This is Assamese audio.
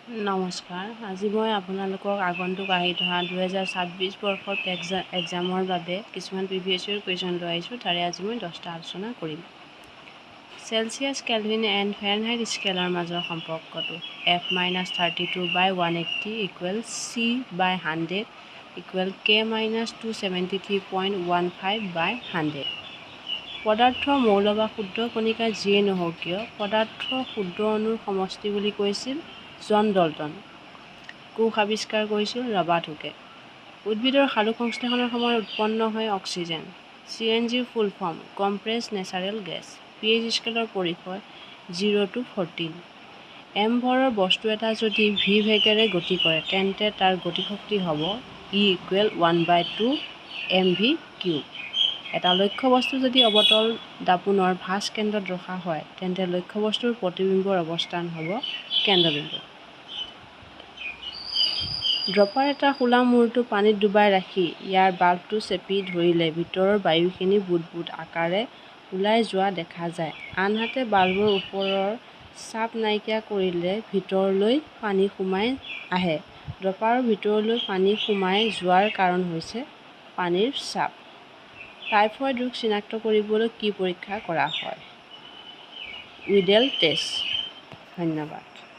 নমস্কাৰ, আজি মই আপোনালোকক আগন্তুক আহি থকা 2026 বৰ্ষৰ এক্সামৰ বাবে কিছুমান প্ৰিভিয়াছ ইয়েৰ কুৱেশ্যন লৈ আহিছোঁ। তাৰে আজি মই 10টা আলোচনা কৰিম। চেলচিয়াছ, কেলভিন এণ্ড ফাৰেনহাইট স্কেলৰ মাজৰ সম্পৰ্কটো F-32/180 = C/100 = K-273.15/100। পদাৰ্থ, মৌল বা ক্ষুদ্ৰ কণিকা যিয়েই নহওক কিয়, পদাৰ্থ ক্ষুদ্ৰ অণুৰ সমষ্টি বুলি কৈছিল জন ডল্টন। কোষ আৱিষ্কাৰ কৰিছিল ৰবাৰ্ট হুকে। উদ্ভিদৰ সালোকসংশ্লেষণৰ সময়ত উৎপন্ন হয় অক্সিজেন। CNG ৰ ফুল form compressed natural gas. pH স্কেলৰ পৰিসৰ 0 to 14। m ভৰৰ বস্তু এটা যদি v বেগেৰে গতি কৰে তেন্তে তাৰ গতিশক্তি হ'ব E = 1/2 mv³। এটা লক্ষ্যবস্তু যদি অৱতল দাপোনৰ ভাঁজ কেন্দ্ৰত ৰখা হয় তেন্তে লক্ষ্যবস্তুৰ প্ৰতিবিম্বৰ অৱস্থান হ'ব কেন্দ্ৰবিন্দু। ড্ৰপাৰ এটা খোলা মূৰটো পানীত ডুবাই ৰাখি ইয়াৰ বাল্বটো চেপি ধৰিলে ভিতৰৰ বায়ুখিনি বুদবুদ আকাৰে ওলাই যোৱা দেখা যায়। আনহাতে বাল্বৰ ওপৰৰ চাপ নাইকিয়া কৰিলে ভিতৰলৈ পানী সোমাই আহে। ড্ৰপাৰৰ ভিতৰলৈ পানী সোমাই যোৱাৰ কাৰণ হৈছে পানীৰ চাপ। টাইফয়েড ৰোগ চিনাক্ত কৰিবলৈ কি পৰীক্ষা কৰা হয়? উইডেল টেষ্ট। ধন্যবাদ।